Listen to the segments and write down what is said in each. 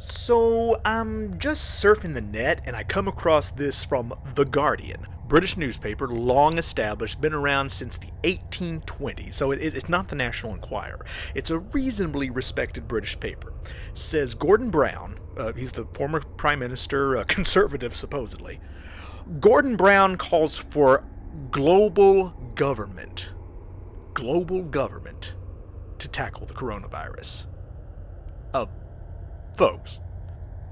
So I'm just surfing the net and I come across this from The Guardian, British newspaper, long established, been around since the 1820s, so it's not the National Enquirer. It's a reasonably respected British paper. Says Gordon Brown, he's the former Prime Minister, conservative supposedly. Gordon Brown calls for global government to tackle the coronavirus. Folks,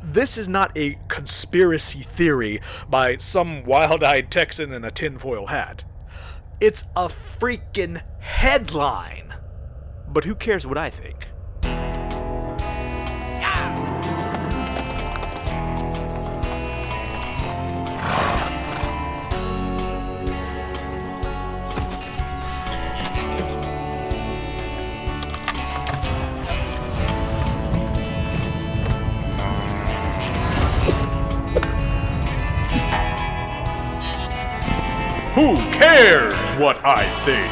this is not a conspiracy theory by some wild-eyed Texan in a tinfoil hat. It's a freaking headline. But who cares what I think? Who cares what I think?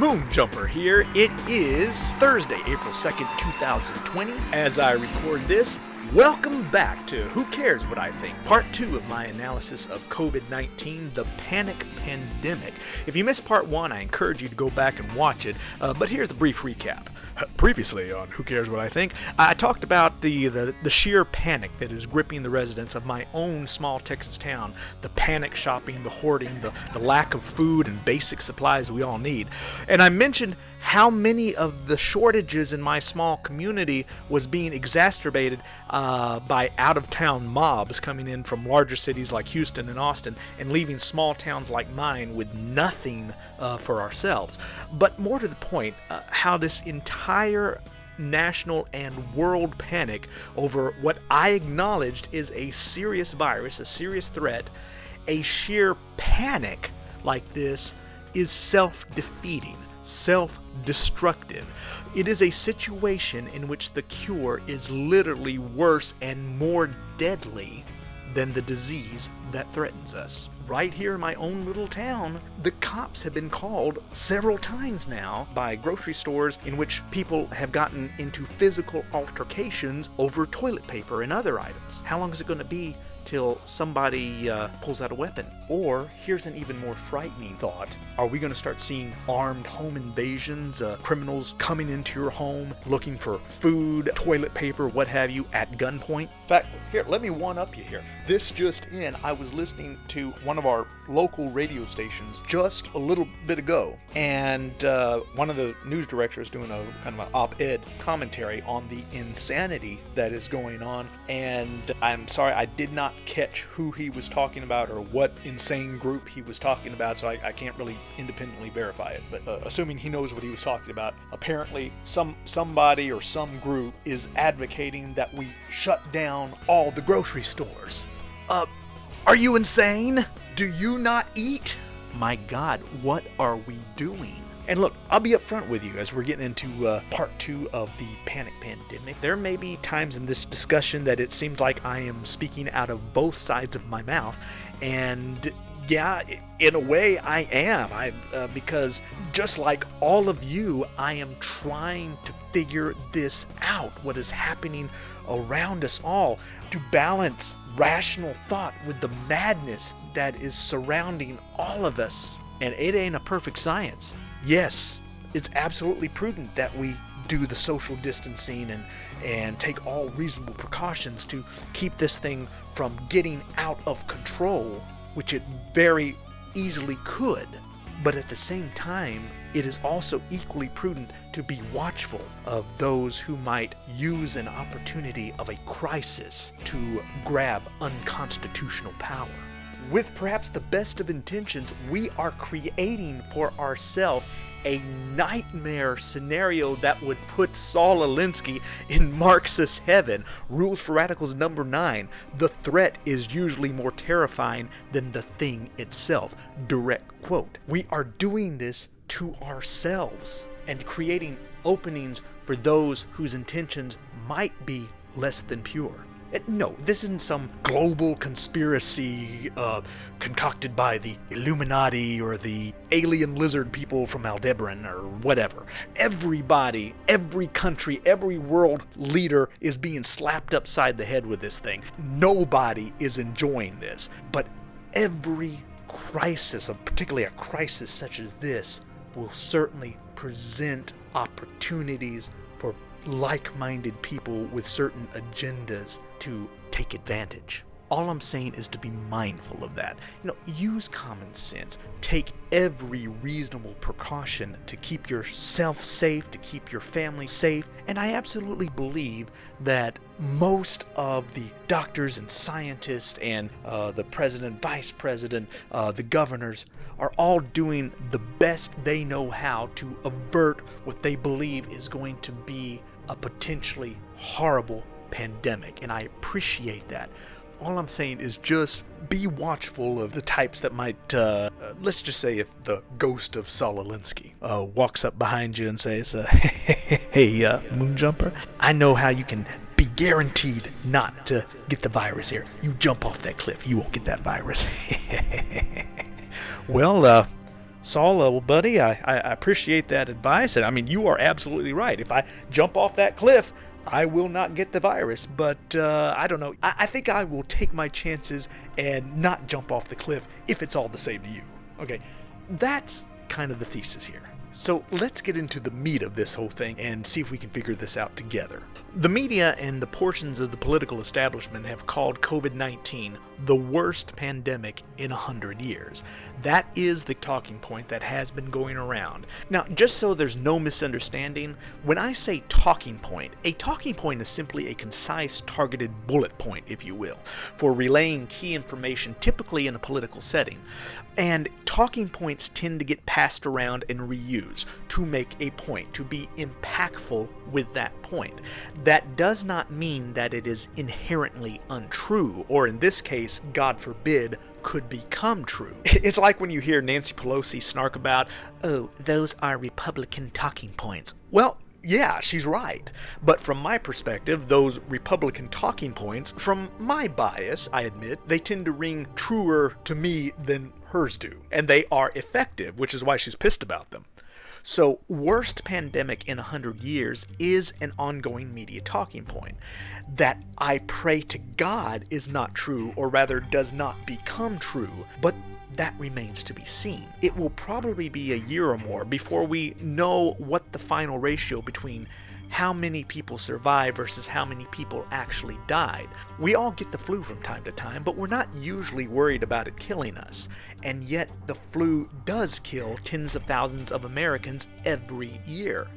Moonjumper here. It is Thursday, April 2nd, 2020. As I record this, welcome back to Who Cares What I Think, part 2 of my analysis of COVID-19, the panic pandemic. If you missed part 1, I encourage you to go back and watch it, but here's the brief recap. Previously on Who Cares What I Think, I talked about the sheer panic that is gripping the residents of my own small Texas town, the panic shopping, the hoarding, the lack of food and basic supplies we all need. And I mentioned how many of the shortages in my small community was being exacerbated by out-of-town mobs coming in from larger cities like Houston and Austin and leaving small towns like mine with nothing for ourselves. But more to the point, how this entire national and world panic over what I acknowledged is a serious virus, a serious threat, a sheer panic like this is self-defeating, self-destructive. It is a situation in which the cure is literally worse and more deadly than the disease that threatens us. Right here in my own little town, the cops have been called several times now by grocery stores in which people have gotten into physical altercations over toilet paper and other items. How long is it going to be till somebody pulls out a weapon? Or, here's an even more frightening thought. Are we going to start seeing armed home invasions, criminals coming into your home looking for food, toilet paper, what have you, at gunpoint? In fact, here, let me one-up you here. This just in, I was listening to one of our local radio stations just a little bit ago, and one of the news directors doing a kind of an op-ed commentary on the insanity that is going on, and I'm sorry, I did not catch who he was talking about or what insane group he was talking about, so I can't really independently verify it, but assuming he knows what he was talking about, apparently somebody or some group is advocating that we shut down all the grocery stores. Are you insane? Do you not eat? My God, what are we doing? And look, I'll be upfront with you as we're getting into part 2 of the panic pandemic. There may be times in this discussion that it seems like I am speaking out of both sides of my mouth, and yeah, in a way I am. Because just like all of you, I am trying to figure this out, what is happening around us all, to balance rational thought with the madness that is surrounding all of us. And it ain't a perfect science. Yes, it's absolutely prudent that we do the social distancing and take all reasonable precautions to keep this thing from getting out of control, which it very easily could. But at the same time, it is also equally prudent to be watchful of those who might use an opportunity of a crisis to grab unconstitutional power. With perhaps the best of intentions, we are creating for ourselves a nightmare scenario that would put Saul Alinsky in Marxist heaven. Rules for Radicals number 9. The threat is usually more terrifying than the thing itself. Direct quote. We are doing this to ourselves and creating openings for those whose intentions might be less than pure. No, this isn't some global conspiracy concocted by the Illuminati or the alien lizard people from Aldebaran or whatever. Everybody, every country, every world leader is being slapped upside the head with this thing. Nobody is enjoying this, but every crisis, particularly a crisis such as this, will certainly present opportunities for like-minded people with certain agendas to take advantage. All I'm saying is to be mindful of that. Use common sense. Take every reasonable precaution to keep yourself safe, to keep your family safe. And I absolutely believe that most of the doctors and scientists and the president, vice president, the governors are all doing the best they know how to avert what they believe is going to be a potentially horrible pandemic. And I appreciate that. All I'm saying is just be watchful of the types that might, let's just say if the ghost of Saul Alinsky walks up behind you and says, hey, Moonjumper, I know how you can be guaranteed not to get the virus here. You jump off that cliff, you won't get that virus. Well, Saul, buddy, I appreciate that advice. And I mean, you are absolutely right. If I jump off that cliff, I will not get the virus, but I don't know. I think I will take my chances and not jump off the cliff if it's all the same to you. Okay, that's kind of the thesis here. So let's get into the meat of this whole thing and see if we can figure this out together. The media and the portions of the political establishment have called COVID-19 the worst pandemic in 100 years. That is the talking point that has been going around. Now, just so there's no misunderstanding, when I say talking point, a talking point is simply a concise, targeted bullet point, if you will, for relaying key information, typically in a political setting. And talking points tend to get passed around and reused to make a point, to be impactful with that point. That does not mean that it is inherently untrue, or in this case, God forbid, could become true. It's like when you hear Nancy Pelosi snark about, oh, those are Republican talking points. Well, yeah, she's right. But from my perspective, those Republican talking points, from my bias, I admit, they tend to ring truer to me than hers do. And they are effective, which is why she's pissed about them. So, worst pandemic in 100 years is an ongoing media talking point. That I pray to God is not true, or rather does not become true, but that remains to be seen. It will probably be a year or more before we know what the final ratio between how many people survived versus how many people actually died. We all get the flu from time to time, but we're not usually worried about it killing us. And yet the flu does kill tens of thousands of Americans every year.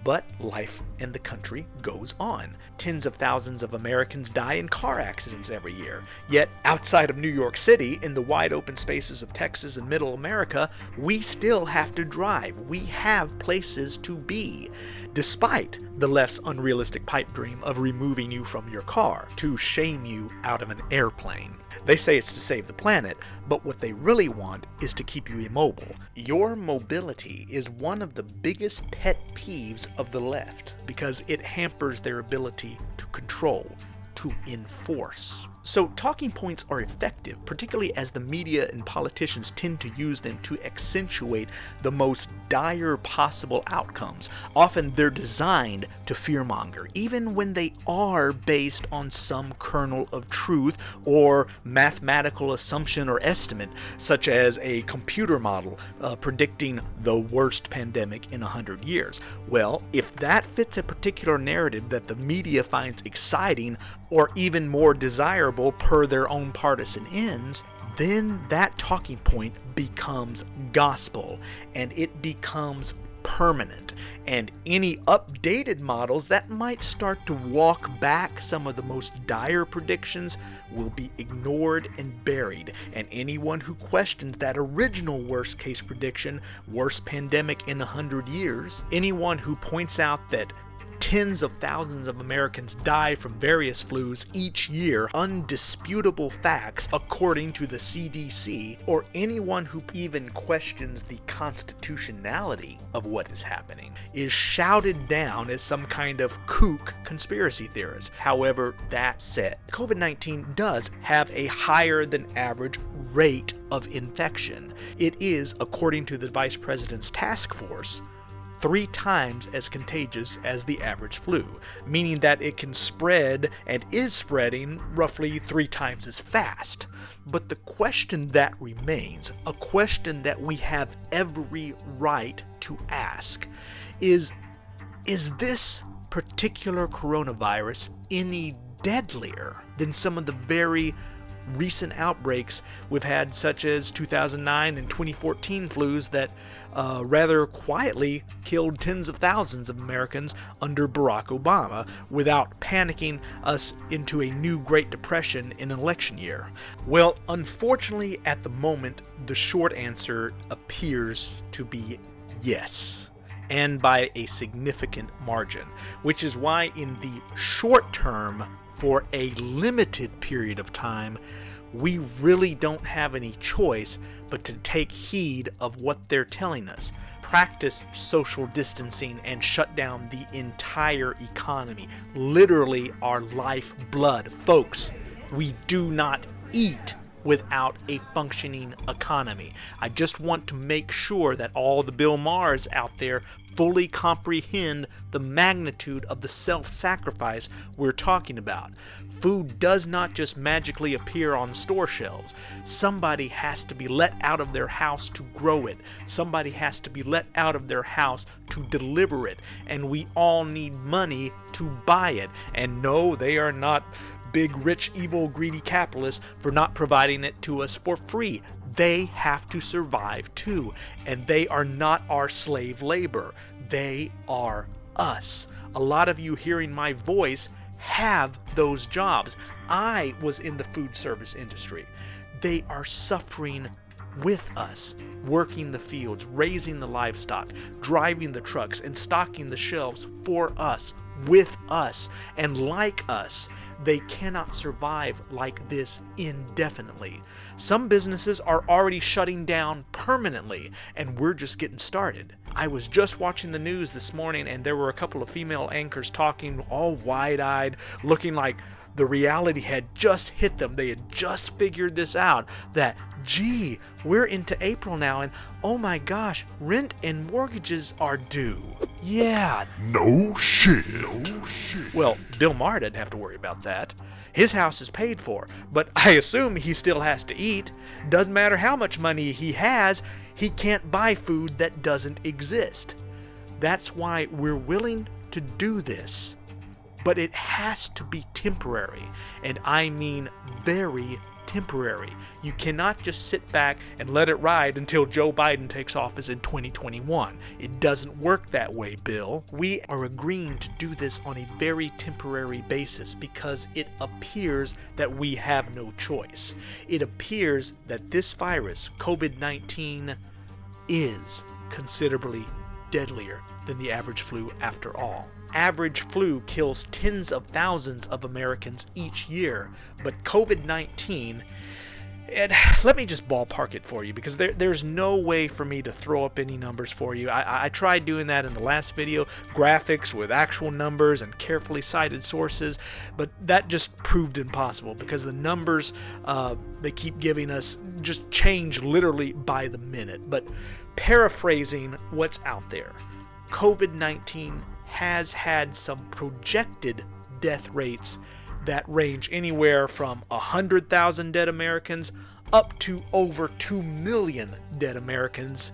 But life in the country goes on. Tens of thousands of Americans die in car accidents every year. Yet, outside of New York City, in the wide open spaces of Texas and Middle America, we still have to drive. We have places to be, despite the left's unrealistic pipe dream of removing you from your car to shame you out of an airplane. They say it's to save the planet, but what they really want is to keep you immobile. Your mobility is one of the biggest pet peeves of the left because it hampers their ability to control, to enforce. So talking points are effective, particularly as the media and politicians tend to use them to accentuate the most dire possible outcomes. Often they're designed to fearmonger, even when they are based on some kernel of truth or mathematical assumption or estimate, such as a computer model predicting the worst pandemic in 100 years. Well, if that fits a particular narrative that the media finds exciting or even more desirable per their own partisan ends, then that talking point becomes gospel and it becomes permanent. And any updated models that might start to walk back some of the most dire predictions will be ignored and buried. And anyone who questions that original worst case prediction, worst pandemic in 100 years, anyone who points out that Tens of thousands of Americans die from various flus each year. Undisputable facts, according to the CDC, or anyone who even questions the constitutionality of what is happening, is shouted down as some kind of kook conspiracy theorist. However, that said, COVID-19 does have a higher than average rate of infection. It is, according to the Vice President's task force, 3 times as contagious as the average flu, meaning that it can spread and is spreading roughly 3 times as fast. But the question that remains, a question that we have every right to ask, is this particular coronavirus any deadlier than some of the very recent outbreaks we've had, such as 2009 and 2014 flus that rather quietly killed tens of thousands of Americans under Barack Obama without panicking us into a new Great Depression in an election year? Well, unfortunately, at the moment, the short answer appears to be yes, and by a significant margin, which is why in the short term, for a limited period of time, we really don't have any choice but to take heed of what they're telling us. Practice social distancing and shut down the entire economy. Literally our lifeblood. Folks, we do not eat without a functioning economy. I just want to make sure that all the Bill Maher's out there fully comprehend the magnitude of the self-sacrifice we're talking about. Food does not just magically appear on store shelves. Somebody has to be let out of their house to grow it. Somebody has to be let out of their house to deliver it. And we all need money to buy it. And no, they are not big, rich, evil, greedy capitalists for not providing it to us for free. They have to survive too, and they are not our slave labor. They are us. A lot of you hearing my voice have those jobs. I was in the food service industry. They are suffering with us, working the fields, raising the livestock, driving the trucks, and stocking the shelves for us, with us, and like us. They cannot survive like this indefinitely. Some businesses are already shutting down permanently, and we're just getting started. I was just watching the news this morning, and there were a couple of female anchors talking all wide-eyed, looking like the reality had just hit them. They had just figured this out, that, gee, we're into April now, and oh my gosh, rent and mortgages are due. Yeah. No shit. Well, Bill Maher doesn't have to worry about that. His house is paid for, but I assume he still has to eat. Doesn't matter how much money he has, he can't buy food that doesn't exist. That's why we're willing to do this. But it has to be temporary, and I mean very temporary. You cannot just sit back and let it ride until Joe Biden takes office in 2021. It doesn't work that way, Bill. We are agreeing to do this on a very temporary basis because it appears that we have no choice. It appears that this virus, COVID-19, is considerably deadlier than the average flu after all. Average flu kills tens of thousands of Americans each year, but COVID-19, and let me just ballpark it for you because there's no way for me to throw up any numbers for you. I tried doing that in the last video, graphics with actual numbers and carefully cited sources, but that just proved impossible because the numbers they keep giving us just change literally by the minute. But paraphrasing what's out there, COVID-19 has had some projected death rates that range anywhere from 100,000 dead Americans up to over 2 million dead Americans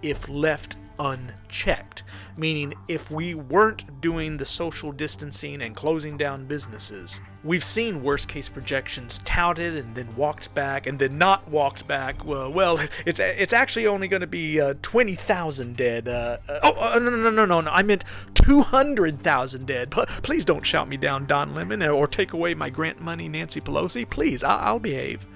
if left unchecked. Meaning, if we weren't doing the social distancing and closing down businesses. We've seen worst case projections touted and then walked back and then not walked back. Well, it's actually only going to be 20,000 dead. No. I meant 200,000 dead. Please don't shout me down, Don Lemon, or take away my grant money, Nancy Pelosi. Please, I'll behave.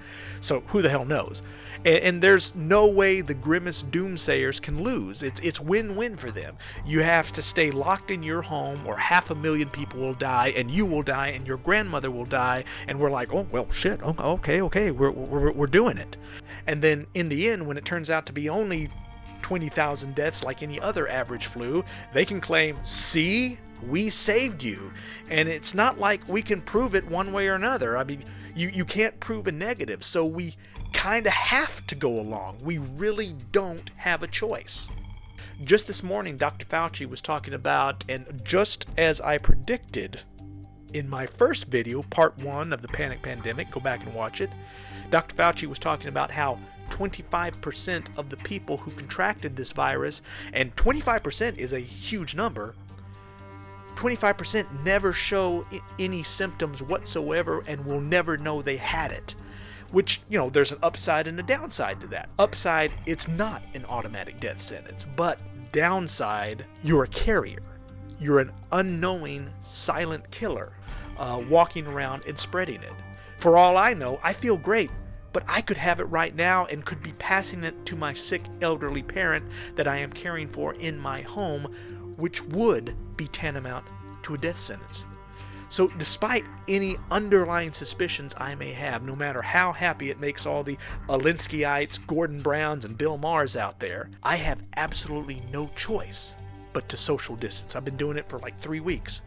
So who the hell knows? And there's no way the grimmest doomsayers can lose. It's win-win for them. You have to stay locked in your home, or 500,000 people will die, and you will die, and your grandmother will die, and we're like, oh, well, shit, okay, we're doing it. And then in the end, when it turns out to be only 20,000 deaths like any other average flu, they can claim, see, we saved you. And it's not like we can prove it one way or another. I mean, you can't prove a negative, so we kind of have to go along. We really don't have a choice. Just this morning, Dr. Fauci was talking about, and just as I predicted in my first video, part 1 of the panic pandemic, go back and watch it, Dr. Fauci was talking about how 25% of the people who contracted this virus, and 25% is a huge number, 25% never show any symptoms whatsoever and will never know they had it. Which, there's an upside and a downside to that. Upside, it's not an automatic death sentence, but downside, you're a carrier. You're an unknowing silent killer, walking around and spreading it. For all I know, I feel great, but I could have it right now and could be passing it to my sick elderly parent that I am caring for in my home, which would be tantamount to a death sentence. So despite any underlying suspicions I may have, no matter how happy it makes all the Alinskyeites, Gordon Browns, and Bill Maher's out there, I have absolutely no choice but to social distance. I've been doing it for like 3 weeks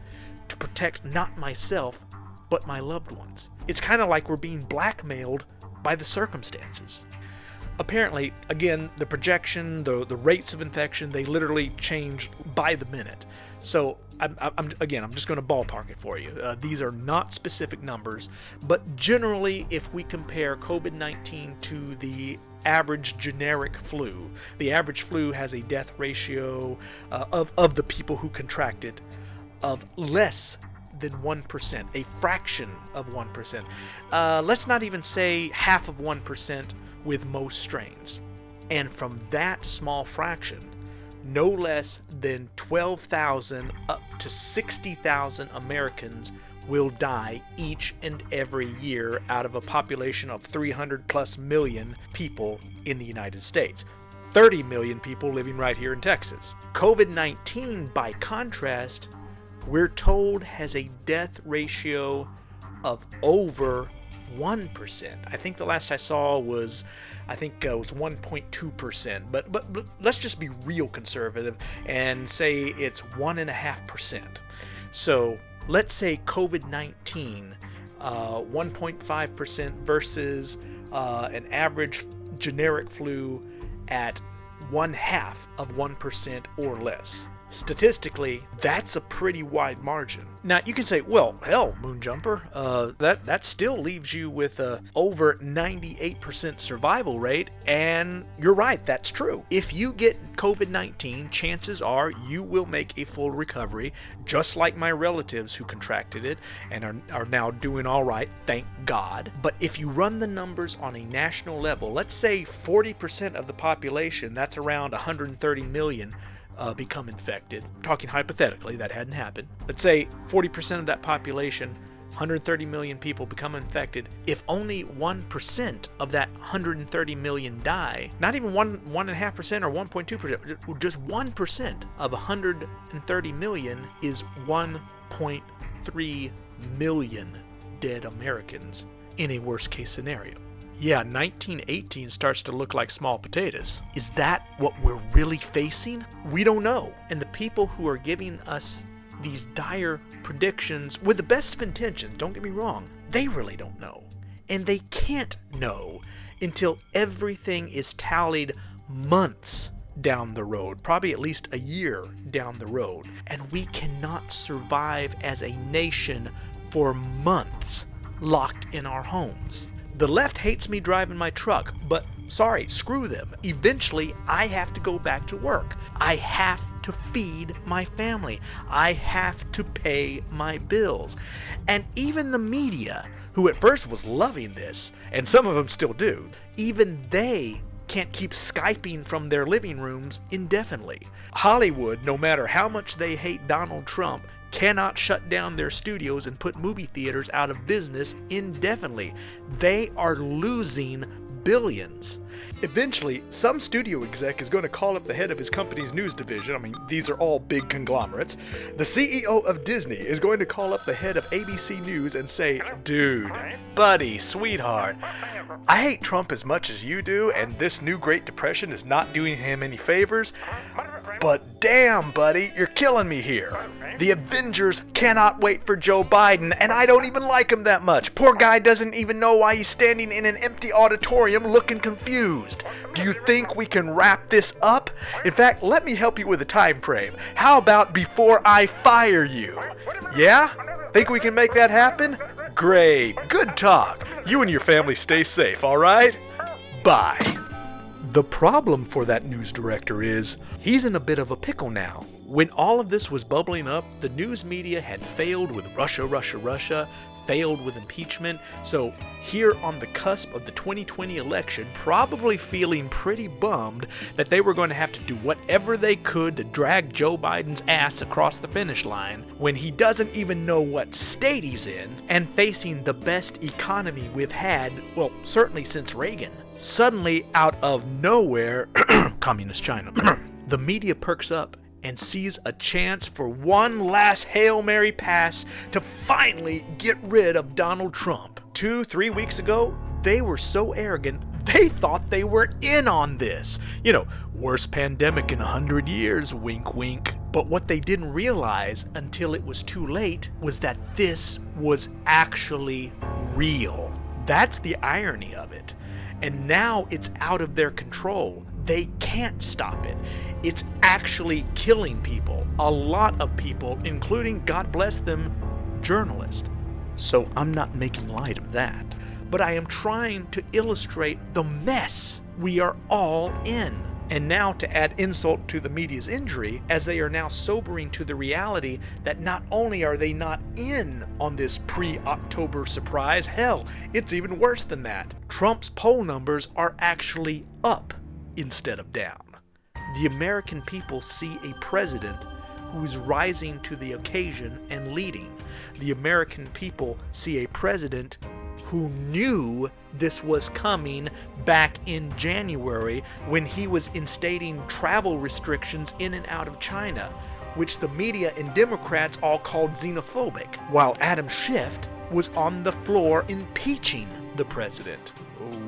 to protect not myself, but my loved ones. It's kind of like we're being blackmailed by the circumstances. Apparently, again, the projection, the rates of infection, they literally change by the minute. So I'm just going to ballpark it for you. These are not specific numbers, but generally, if we compare COVID-19 to the average generic flu, the average flu has a death ratio of the people who contract it of less than 1%, a fraction of 1%. Let's not even say half of 1% with most strains. And from that small fraction, no less than 12,000 up to 60,000 Americans will die each and every year out of a population of 300 plus million people in the United States. 30 million people living right here in Texas. COVID-19, by contrast, we're told has a death ratio of over 1%. I think the last I saw was, it was 1.2%. But let's just be real conservative and say it's 1.5%. So let's say COVID-19, 1.5% versus an average generic flu at 0.5% or less. Statistically, that's a pretty wide margin. Now, you can say, well, hell, Moonjumper, that still leaves you with a over 98% survival rate, and you're right, that's true. If you get COVID-19, chances are you will make a full recovery, just like my relatives who contracted it and are now doing all right, thank God. But if you run the numbers on a national level, let's say 40% of the population, that's around 130 million, become infected. Talking hypothetically, that hadn't happened. Let's say 40% of that population, 130 million people, become infected. If only 1% of that 130 million die, not even 1.5% or 1.2%, just 1% of 130 million is 1.3 million dead Americans in a worst case scenario. Yeah, 1918 starts to look like small potatoes. Is that what we're really facing? We don't know. And the people who are giving us these dire predictions with the best of intentions, don't get me wrong, they really don't know. And they can't know until everything is tallied months down the road, probably at least a year down the road. And we cannot survive as a nation for months locked in our homes. The left hates me driving my truck, but sorry, screw them. Eventually, I have to go back to work. I have to feed my family. I have to pay my bills. And even the media, who at first was loving this, and some of them still do, even they can't keep Skyping from their living rooms indefinitely. Hollywood, no matter how much they hate Donald Trump, cannot shut down their studios and put movie theaters out of business indefinitely. They are losing billions. Eventually, some studio exec is going to call up the head of his company's news division. I mean, these are all big conglomerates. The CEO of Disney is going to call up the head of ABC News and say, "Dude, buddy, sweetheart, I hate Trump as much as you do, and this new Great Depression is not doing him any favors, but damn, buddy, you're killing me here. The Avengers cannot wait for Joe Biden, and I don't even like him that much. Poor guy doesn't even know why he's standing in an empty auditorium looking confused. Do you think we can wrap this up? In fact, let me help you with a time frame. How about before I fire you? Yeah? Think we can make that happen? Great. Good talk. You and your family stay safe, all right? Bye." The problem for that news director is he's in a bit of a pickle now. When all of this was bubbling up, the news media had failed with Russia, failed with impeachment. So here on the cusp of the 2020 election, probably feeling pretty bummed that they were going to have to do whatever they could to drag Joe Biden's ass across the finish line when he doesn't even know what state he's in, and facing the best economy we've had, well, certainly since Reagan. Suddenly, out of nowhere, communist China, the media perks up and sees a chance for one last Hail Mary pass to finally get rid of Donald Trump. 2-3 weeks ago, they were so arrogant, they thought they were in on this. You know, worst pandemic in 100 years, wink wink. But what they didn't realize until it was too late was that this was actually real. That's the irony of it. And now it's out of their control. They can't stop it. It's actually killing people. A lot of people, including, God bless them, journalists. So I'm not making light of that. But I am trying to illustrate the mess we are all in. And now to add insult to the media's injury, as they are now sobering to the reality that not only are they not in on this pre-October surprise, hell, it's even worse than that. Trump's poll numbers are actually up instead of down. The American people see a president who is rising to the occasion and leading. The American people see a president who knew this was coming back in January when he was instating travel restrictions in and out of China, which the media and Democrats all called xenophobic, while Adam Schiff was on the floor impeaching the president.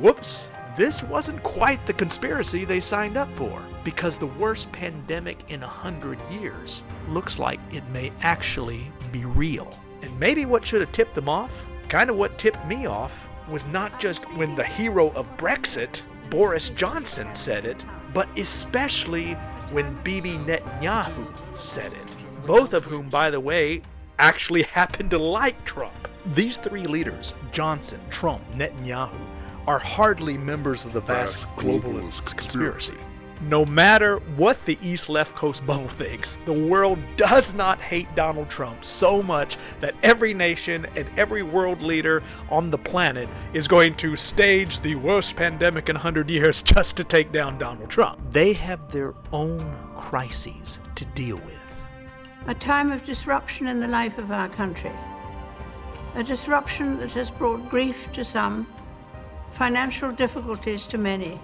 Whoops. This wasn't quite the conspiracy they signed up for, because the worst pandemic in 100 years looks like it may actually be real. And maybe what should have tipped them off, kind of what tipped me off, was not just when the hero of Brexit, Boris Johnson, said it, but especially when Bibi Netanyahu said it. Both of whom, by the way, actually happen to like Trump. These three leaders, Johnson, Trump, Netanyahu, are hardly members of the vast globalist conspiracy. No matter what the East Left Coast bubble thinks, the world does not hate Donald Trump so much that every nation and every world leader on the planet is going to stage the worst pandemic in 100 years just to take down Donald Trump. They have their own crises to deal with. A time of disruption in the life of our country. A disruption that has brought grief to some, financial difficulties to many,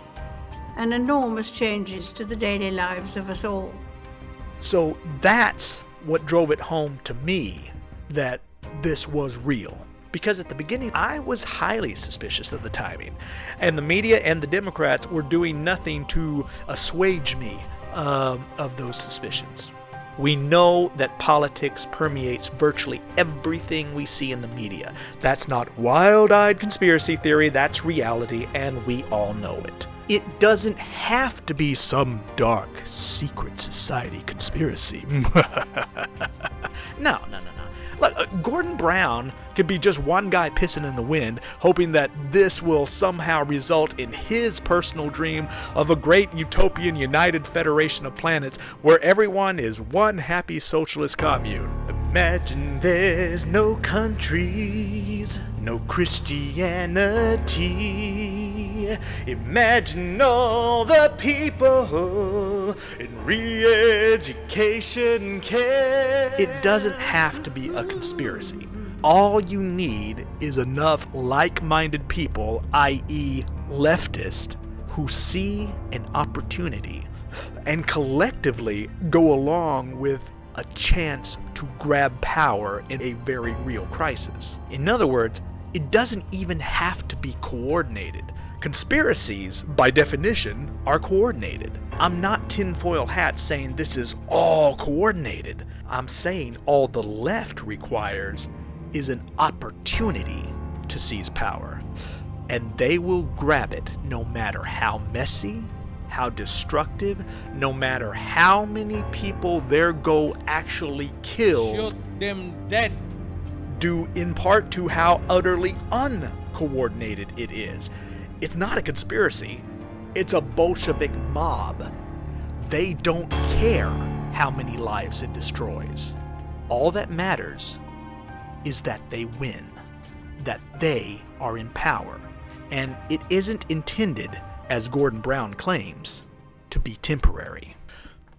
and enormous changes to the daily lives of us all. So that's what drove it home to me that this was real. Because at the beginning, I was highly suspicious of the timing, and the media and the Democrats were doing nothing to assuage me of those suspicions. We know that politics permeates virtually everything we see in the media. That's not wild-eyed conspiracy theory, that's reality, and we all know it. It doesn't have to be some dark, secret society conspiracy. No. Look, Gordon Brown could be just one guy pissing in the wind, hoping that this will somehow result in his personal dream of a great utopian united federation of planets where everyone is one happy socialist commune. Imagine there's no countries, no Christianity. Imagine all the people in re-education care. It doesn't have to be a conspiracy. All you need is enough like-minded people, i.e. leftists, who see an opportunity and collectively go along with a chance to grab power in a very real crisis. In other words, it doesn't even have to be coordinated. Conspiracies, by definition, are coordinated. I'm not tinfoil hat saying this is all coordinated. I'm saying all the left requires is an opportunity to seize power. And they will grab it no matter how messy, how destructive, no matter how many people their goal actually kills. Shoot them dead. Due in part to how utterly uncoordinated it is. It's not a conspiracy, it's a Bolshevik mob. They don't care how many lives it destroys. All that matters is that they win, that they are in power, and it isn't intended, as Gordon Brown claims, to be temporary.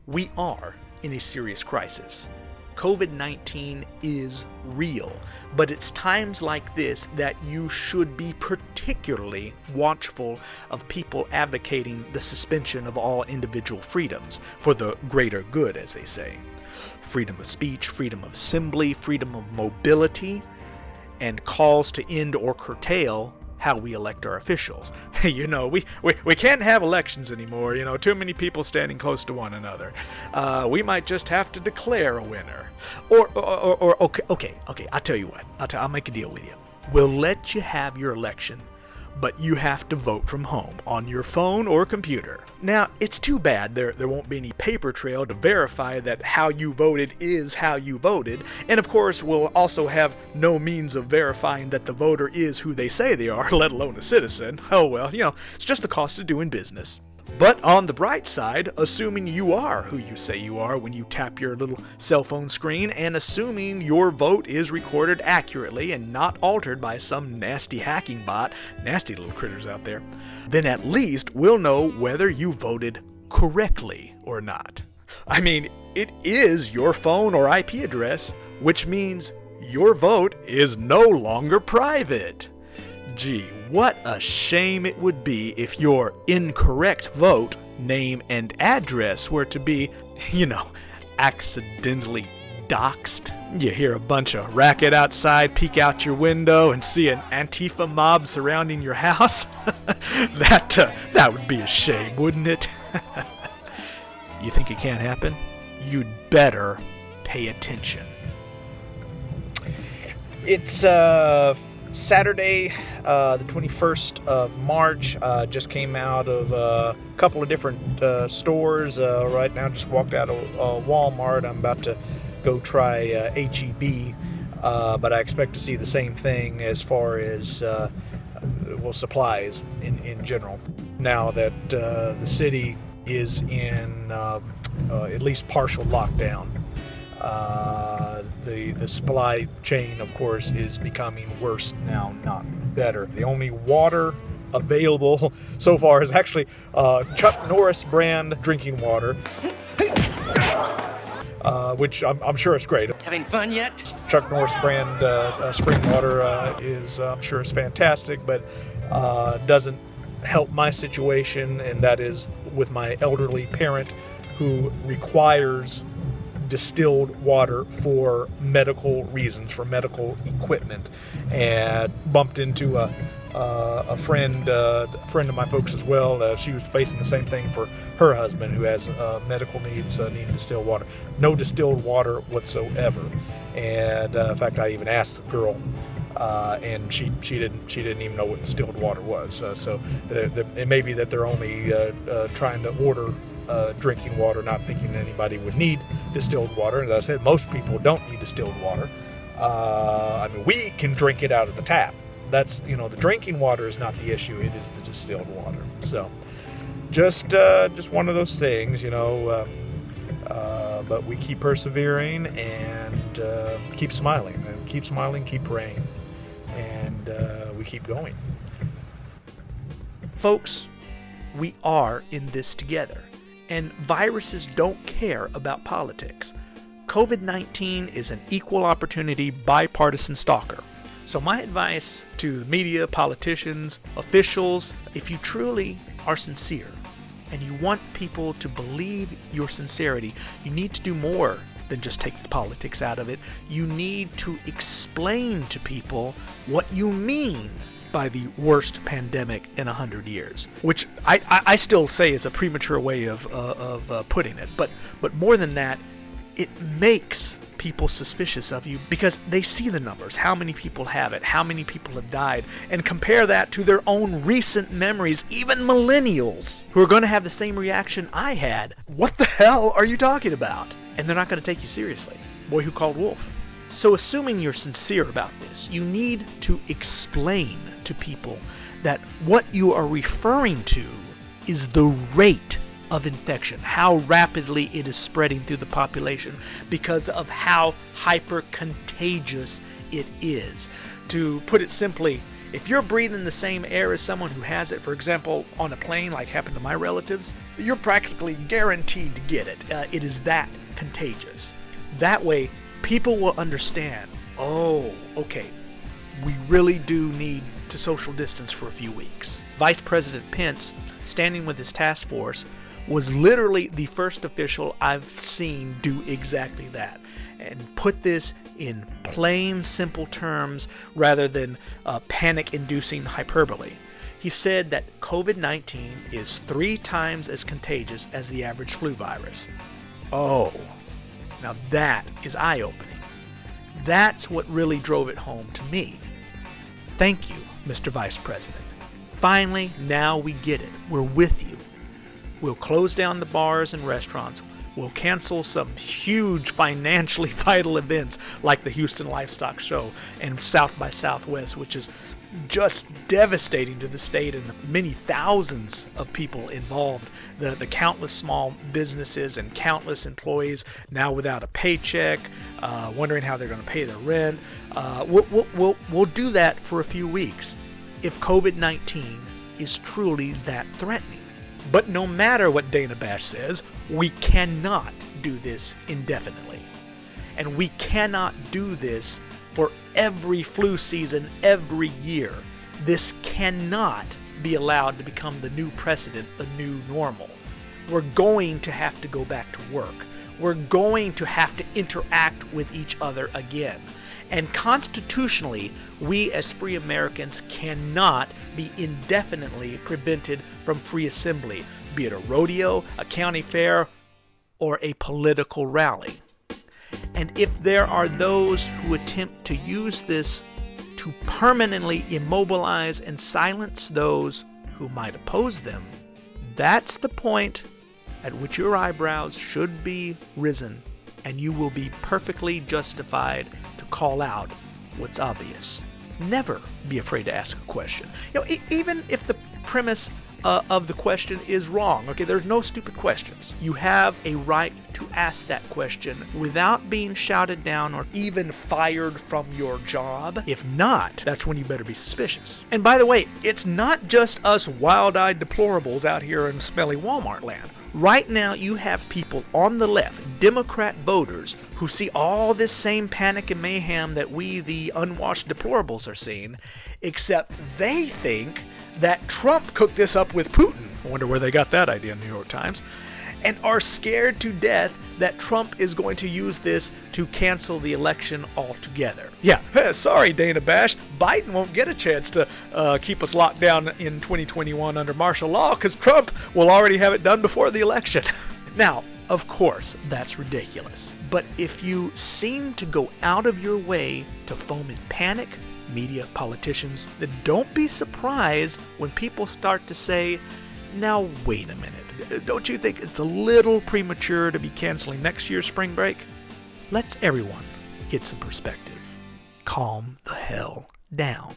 We are in a serious crisis. COVID-19 is real, but it's times like this that you should be particularly watchful of people advocating the suspension of all individual freedoms for the greater good, as they say. Freedom of speech, freedom of assembly, freedom of mobility, and calls to end or curtail how we elect our officials. You know, we can't have elections anymore, you know, too many people standing close to one another. We might just have to declare a winner. Or okay, I'll tell you what, I'll make a deal with you. We'll let you have your election, but you have to vote from home on your phone or computer. Now, it's too bad there won't be any paper trail to verify that how you voted is how you voted, and of course we'll also have no means of verifying that the voter is who they say they are, let alone a citizen. Oh well, you know, it's just the cost of doing business. But on the bright side, assuming you are who you say you are when you tap your little cell phone screen, and assuming your vote is recorded accurately and not altered by some nasty hacking bot, nasty little critters out there, then at least we'll know whether you voted correctly or not. I mean, it is your phone or IP address, which means your vote is no longer private. Gee, what a shame it would be if your incorrect vote, name, and address were to be, you know, accidentally doxed. You hear a bunch of racket outside, peek out your window, and see an Antifa mob surrounding your house. That would be a shame, wouldn't it? You think it can't happen? You'd better pay attention. It's, Saturday, the 21st of March. Just came out of a couple of different stores. Right now, just walked out of Walmart. I'm about to go try H-E-B, but I expect to see the same thing as far as supplies in general. Now that the city is in at least partial lockdown. The supply chain, of course, is becoming worse now, not better. The only water available so far is actually Chuck Norris brand drinking water, which I'm sure is great. Having fun yet? Chuck Norris brand spring water is, I'm sure, is fantastic, but doesn't help my situation, and that is with my elderly parent who requires distilled water for medical reasons, for medical equipment, and bumped into a friend of my folks as well. She was facing the same thing for her husband, who has medical needs, needing distilled water. No distilled water whatsoever. And in fact, I even asked the girl, and she didn't even know what distilled water was. So it may be that they're only trying to order drinking water, not thinking anybody would need distilled water. As I said, most people don't need distilled water. I mean, we can drink it out of the tap. That's, you know, the drinking water is not the issue. It is the distilled water. So just one of those things, you know. But we keep persevering and keep smiling, keep praying, and we keep going. Folks, we are in this together, and viruses don't care about politics. COVID-19 is an equal opportunity bipartisan stalker. So my advice to the media, politicians, officials, if you truly are sincere and you want people to believe your sincerity, you need to do more than just take the politics out of it. You need to explain to people what you mean by the worst pandemic in 100 years, which I still say is a premature way of putting it. But more than that, it makes people suspicious of you because they see the numbers, how many people have it, how many people have died, and compare that to their own recent memories, even millennials who are going to have the same reaction I had. What the hell are you talking about? And they're not going to take you seriously. Boy who called wolf. So assuming you're sincere about this, you need to explain to people that what you are referring to is the rate of infection, how rapidly it is spreading through the population because of how hyper-contagious it is. To put it simply, if you're breathing the same air as someone who has it, for example, on a plane like happened to my relatives, you're practically guaranteed to get it. It is that contagious. That way, people will understand, oh, okay, we really do need to social distance for a few weeks. Vice President Pence, standing with his task force, was literally the first official I've seen do exactly that and put this in plain, simple terms rather than panic-inducing hyperbole. He said that COVID-19 is 3 times as contagious as the average flu virus. Oh, now that is eye-opening. That's what really drove it home to me. Thank you, Mr. Vice President. Finally, now we get it. We're with you. We'll close down the bars and restaurants. We'll cancel some huge financially vital events like the Houston Livestock Show and South by Southwest, which is just devastating to the state and the many thousands of people involved. The countless small businesses and countless employees now without a paycheck, wondering how they're going to pay their rent. We'll do that for a few weeks if COVID-19 is truly that threatening. But no matter what Dana Bash says, we cannot do this indefinitely. And we cannot do this for every flu season every year. This cannot be allowed to become the new precedent, the new normal. We're going to have to go back to work. We're going to have to interact with each other again. And constitutionally, we as free Americans cannot be indefinitely prevented from free assembly, be it a rodeo, a county fair, or a political rally. And if there are those who attempt to use this to permanently immobilize and silence those who might oppose them, that's the point at which your eyebrows should be risen, and you will be perfectly justified to call out what's obvious. Never be afraid to ask a question. Even if the premise of the question is wrong. Okay, there's no stupid questions. You have a right to ask that question without being shouted down or even fired from your job. If not, that's when you better be suspicious. And by the way, it's not just us wild-eyed deplorables out here in smelly Walmart land. Right now, you have people on the left, Democrat voters, who see all this same panic and mayhem that we, the unwashed deplorables, are seeing, except they think that Trump cooked this up with Putin. I wonder where they got that idea in the New York Times. And are scared to death that Trump is going to use this to cancel the election altogether. Yeah, sorry, Dana Bash. Biden won't get a chance to keep us locked down in 2021 under martial law because Trump will already have it done before the election. Now, of course, that's ridiculous. But if you seem to go out of your way to foment panic, media, politicians, then don't be surprised when people start to say, now wait a minute, don't you think it's a little premature to be canceling next year's spring break? Let's everyone get some perspective. Calm the hell down.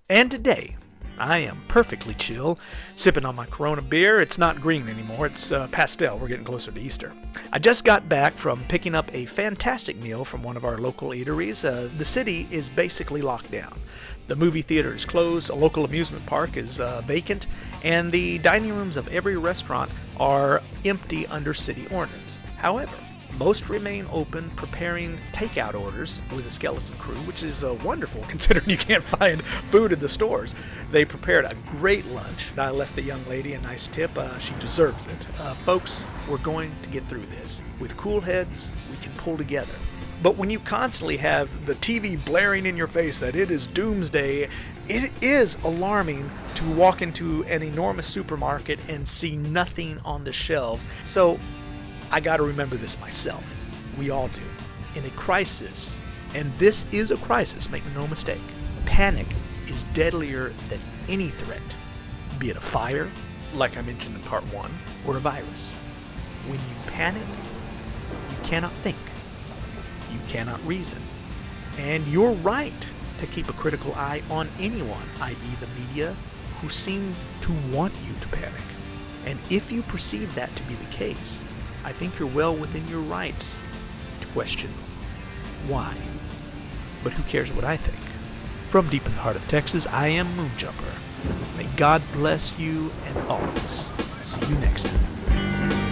And today, I am perfectly chill, sipping on my Corona beer. It's not green anymore, it's pastel. We're getting closer to Easter. I just got back from picking up a fantastic meal from one of our local eateries. The city is basically locked down. The movie theater is closed, a local amusement park is vacant, and the dining rooms of every restaurant are empty under city ordinance. However, most remain open, preparing takeout orders with a skeleton crew, which is wonderful considering you can't find food in the stores. They prepared a great lunch. I left the young lady a nice tip. She deserves it. Folks, we're going to get through this. With cool heads, we can pull together. But when you constantly have the TV blaring in your face that it is doomsday, it is alarming to walk into an enormous supermarket and see nothing on the shelves. So I got to remember this myself. We all do. In a crisis, and this is a crisis, make no mistake, panic is deadlier than any threat, be it a fire, like I mentioned in part 1, or a virus. When you panic, you cannot think. You cannot reason. And you're right to keep a critical eye on anyone, i.e. the media, who seem to want you to panic. And if you perceive that to be the case, I think you're well within your rights to question why. But who cares what I think? From deep in the heart of Texas, I am Moonjumper. May God bless you and always. See you next time.